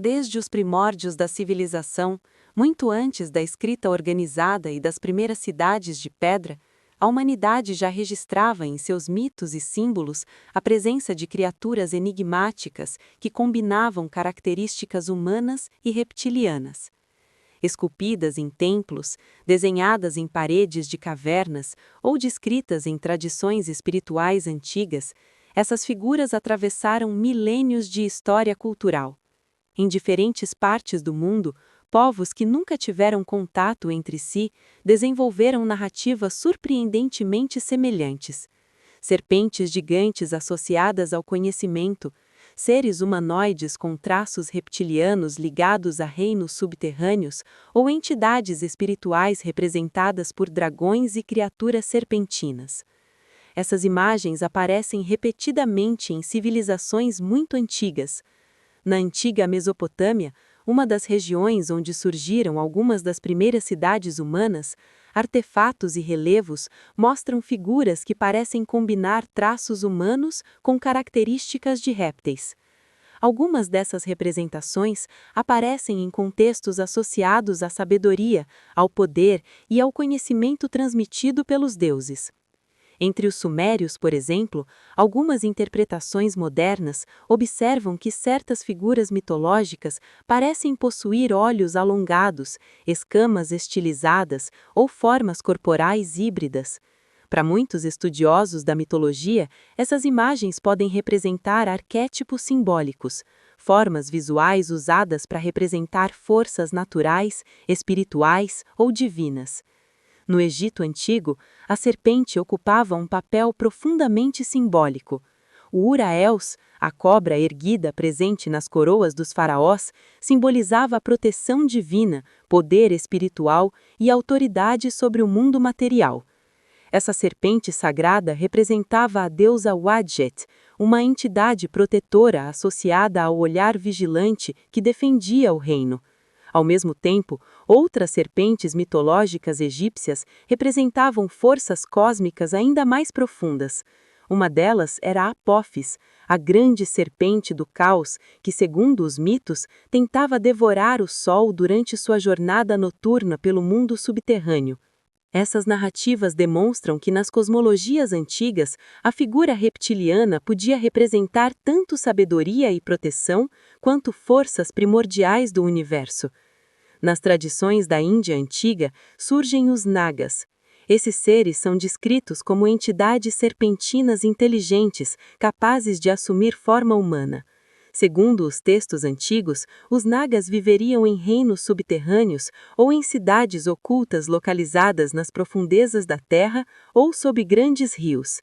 Desde os primórdios da civilização, muito antes da escrita organizada e das primeiras cidades de pedra, a humanidade já registrava em seus mitos e símbolos a presença de criaturas enigmáticas que combinavam características humanas e reptilianas. Esculpidas em templos, desenhadas em paredes de cavernas ou descritas em tradições espirituais antigas, essas figuras atravessaram milênios de história cultural. Em diferentes partes do mundo, povos que nunca tiveram contato entre si desenvolveram narrativas surpreendentemente semelhantes. Serpentes gigantes associadas ao conhecimento, seres humanoides com traços reptilianos ligados a reinos subterrâneos ou entidades espirituais representadas por dragões e criaturas serpentinas. Essas imagens aparecem repetidamente em civilizações muito antigas. Na antiga Mesopotâmia, uma das regiões onde surgiram algumas das primeiras cidades humanas, artefatos e relevos mostram figuras que parecem combinar traços humanos com características de répteis. Algumas dessas representações aparecem em contextos associados à sabedoria, ao poder e ao conhecimento transmitido pelos deuses. Entre os sumérios, por exemplo, algumas interpretações modernas observam que certas figuras mitológicas parecem possuir olhos alongados, escamas estilizadas ou formas corporais híbridas. Para muitos estudiosos da mitologia, essas imagens podem representar arquétipos simbólicos, formas visuais usadas para representar forças naturais, espirituais ou divinas. No Egito Antigo, a serpente ocupava um papel profundamente simbólico. O Uraels, a cobra erguida presente nas coroas dos faraós, simbolizava a proteção divina, poder espiritual e autoridade sobre o mundo material. Essa serpente sagrada representava a deusa Wadjet, uma entidade protetora associada ao olhar vigilante que defendia o reino. Ao mesmo tempo, outras serpentes mitológicas egípcias representavam forças cósmicas ainda mais profundas. Uma delas era Apófis, a grande serpente do caos que, segundo os mitos, tentava devorar o sol durante sua jornada noturna pelo mundo subterrâneo. Essas narrativas demonstram que nas cosmologias antigas, a figura reptiliana podia representar tanto sabedoria e proteção, quanto forças primordiais do universo. Nas tradições da Índia antiga, surgem os Nagas. Esses seres são descritos como entidades serpentinas inteligentes, capazes de assumir forma humana. Segundo os textos antigos, os Nagas viveriam em reinos subterrâneos ou em cidades ocultas localizadas nas profundezas da terra ou sob grandes rios.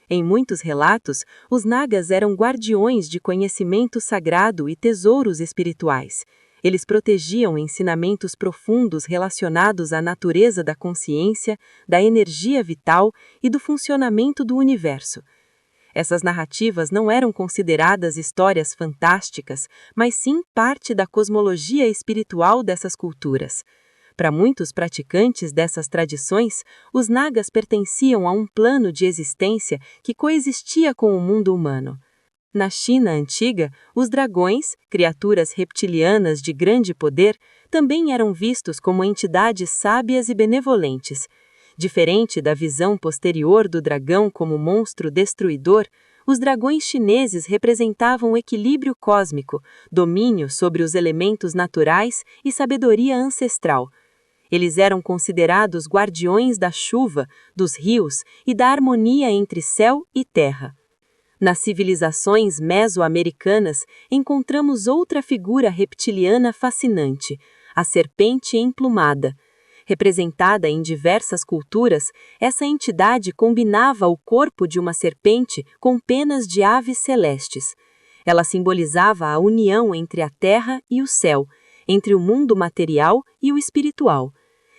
Em muitos relatos, os Nagas eram guardiões de conhecimento sagrado e tesouros espirituais. Eles protegiam ensinamentos profundos relacionados à natureza da consciência, da energia vital e do funcionamento do universo. Essas narrativas não eram consideradas histórias fantásticas, mas sim parte da cosmologia espiritual dessas culturas. Para muitos praticantes dessas tradições, os Nagas pertenciam a um plano de existência que coexistia com o mundo humano. Na China antiga, os dragões, criaturas reptilianas de grande poder, também eram vistos como entidades sábias e benevolentes. Diferente da visão posterior do dragão como monstro destruidor, os dragões chineses representavam equilíbrio cósmico, domínio sobre os elementos naturais e sabedoria ancestral. Eles eram considerados guardiões da chuva, dos rios e da harmonia entre céu e terra. Nas civilizações meso-americanas, encontramos outra figura reptiliana fascinante, a serpente emplumada. Representada em diversas culturas, essa entidade combinava o corpo de uma serpente com penas de aves celestes. Ela simbolizava a união entre a terra e o céu, entre o mundo material e o espiritual.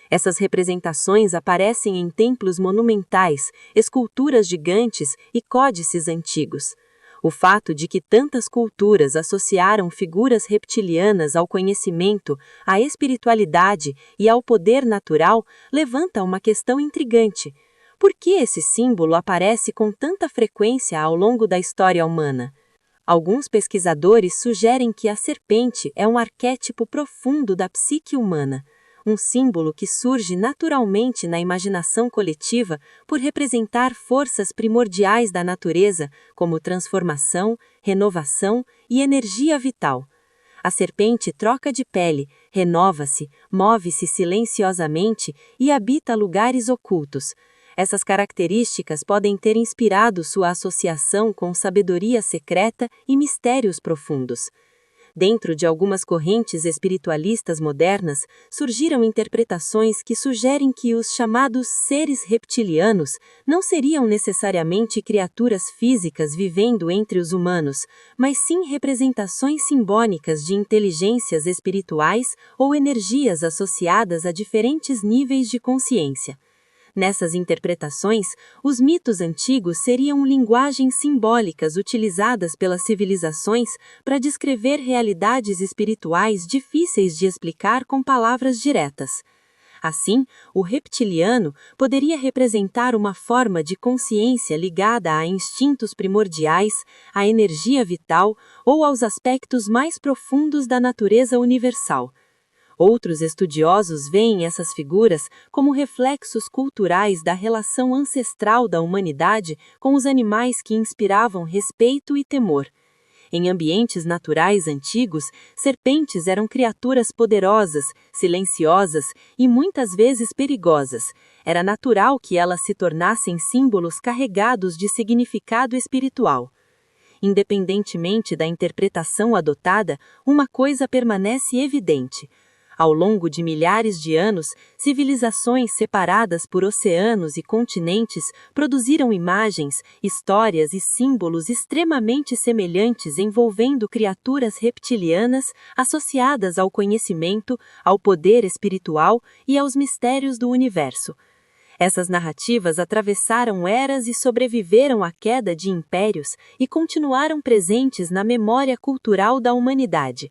Essas representações aparecem em templos monumentais, esculturas gigantes e códices antigos. O fato de que tantas culturas associaram figuras reptilianas ao conhecimento, à espiritualidade e ao poder natural levanta uma questão intrigante. Por que esse símbolo aparece com tanta frequência ao longo da história humana? Alguns pesquisadores sugerem que a serpente é um arquétipo profundo da psique humana, um símbolo que surge naturalmente na imaginação coletiva por representar forças primordiais da natureza, como transformação, renovação e energia vital. A serpente troca de pele, renova-se, move-se silenciosamente e habita lugares ocultos. Essas características podem ter inspirado sua associação com sabedoria secreta e mistérios profundos. Dentro de algumas correntes espiritualistas modernas, surgiram interpretações que sugerem que os chamados seres reptilianos não seriam necessariamente criaturas físicas vivendo entre os humanos, mas sim representações simbólicas de inteligências espirituais ou energias associadas a diferentes níveis de consciência. Nessas interpretações, os mitos antigos seriam linguagens simbólicas utilizadas pelas civilizações para descrever realidades espirituais difíceis de explicar com palavras diretas. Assim, o reptiliano poderia representar uma forma de consciência ligada a instintos primordiais, à energia vital ou aos aspectos mais profundos da natureza universal. Outros estudiosos veem essas figuras como reflexos culturais da relação ancestral da humanidade com os animais que inspiravam respeito e temor. Em ambientes naturais antigos, serpentes eram criaturas poderosas, silenciosas e muitas vezes perigosas. Era natural que elas se tornassem símbolos carregados de significado espiritual. Independentemente da interpretação adotada, uma coisa permanece evidente. Ao longo de milhares de anos, civilizações separadas por oceanos e continentes produziram imagens, histórias e símbolos extremamente semelhantes envolvendo criaturas reptilianas associadas ao conhecimento, ao poder espiritual e aos mistérios do universo. Essas narrativas atravessaram eras e sobreviveram à queda de impérios e continuaram presentes na memória cultural da humanidade.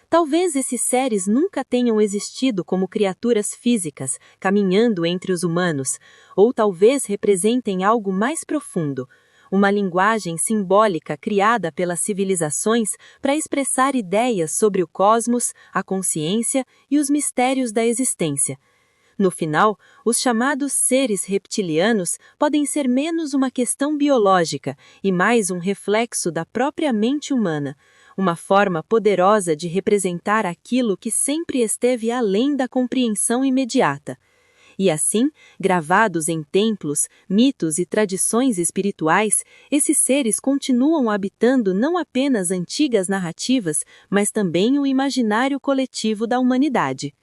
Talvez esses seres nunca tenham existido como criaturas físicas, caminhando entre os humanos, ou talvez representem algo mais profundo, uma linguagem simbólica criada pelas civilizações para expressar ideias sobre o cosmos, a consciência e os mistérios da existência. No final, os chamados seres reptilianos podem ser menos uma questão biológica e mais um reflexo da própria mente humana, uma forma poderosa de representar aquilo que sempre esteve além da compreensão imediata. E assim, gravados em templos, mitos e tradições espirituais, esses seres continuam habitando não apenas antigas narrativas, mas também o imaginário coletivo da humanidade.